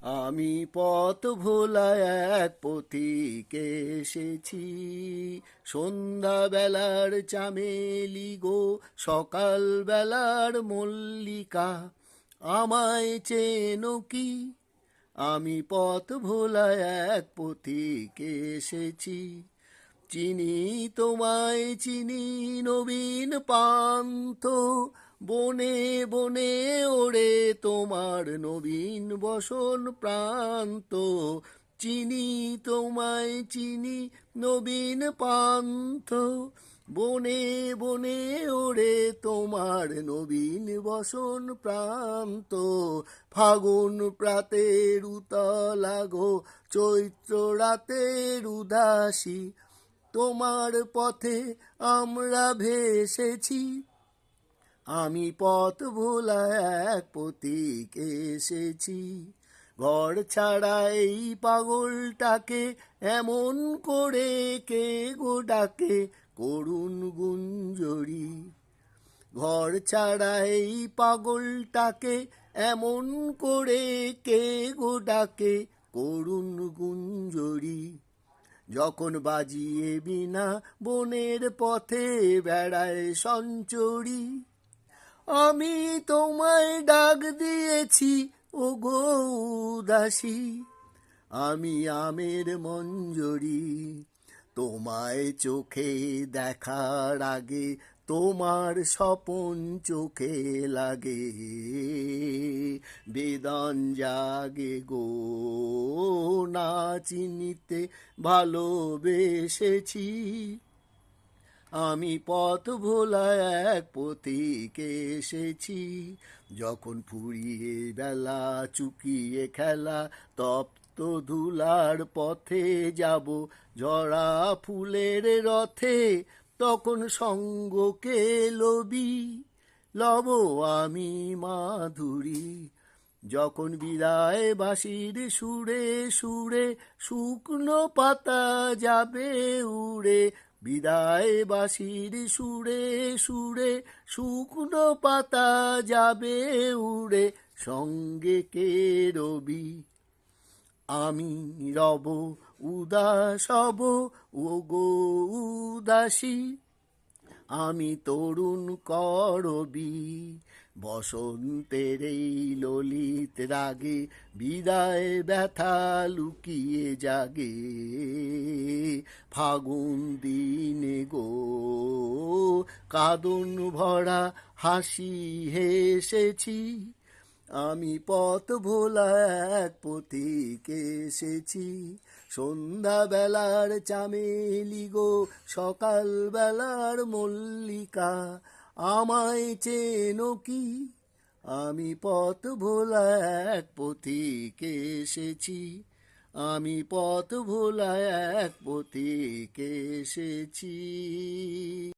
আমি পথ ভোলা এক পথিকে এসেছি। সন্ধ্যা বেলার চামেলি গো, সকাল বেলার মল্লিকা, আমায় চেনো কি? আমি পথ ভোলা এক পথিকে এসেছি। চিনি তোমায় চিনি, নবীন পান্থ, বনে বনে ওড়ে তোমার নবীন বসন প্রান্ত। চিনি তোমায় চিনি, নবীন পান্থ, বনে বনে ওড়ে তোমার নবীন বসন প্রান্ত। ফাগুন প্রাতের উতলা গো, চৈত্র রাতের উদাসী, তোমার পথে আমরা ভেসেছি। আমি পথ ভোলা এক পথিকে এসেছি। ঘর ছাড়া এই পাগলটাকে এমন করে কে গো ডাকে, করুণ গুঞ্জরি। ঘর ছাড়া এই পাগলটাকে এমন করে কে গো ডাকে, করুণ গুঞ্জরি। যখন বাজিয়ে বিনা বনের পথে বেড়ায় সঞ্চরি, আমি তোমায় ডাক দিয়েছি ও গো উদাসী। আমি আমের মঞ্জরি, তোমায় চোখে দেখার আগে তোমার স্বপন চোখে লাগে। বেদন জাগে গো, না চিনিতে ভালোবেসেছি। আমি পথ ভোলা এক পথিকে এসেছি। যখন ফুরিয়ে বেলা চুকিয়ে খেলা, তপ্ত ধুলার পথে যাব ঝরা ফুলের রথে, তখন সঙ্গকে লব আমি মাধুরী। যখন বিদায় বাঁশির সুরে সুরে শুকনো পাতা যাবে উড়ে, বিদায় বাঁশির সুরে সুরে শুকনো পাতা যাবে উড়ে, সঙ্গে কে রবি? আমি রব উদাস হব ও গো উদাসী। আমি তরুণ করবি, বসন্তের এই ললিত রাগে বিদায় ব্যথা লুকিয়ে জাগে। ফাগুন দিনে গো, কাঁদন ভরা হাসি হেসেছি। আমি পথ ভোলা এক পথিকে এসেছি। সন্ধ্যা বেলার চামেলি গো, সকাল বেলার মল্লিকা, আমায় চেনো কি? আমি পথ ভোলা এক পথিকে এসেছি। আমি পথ ভোলা এক পথিকে এসেছি।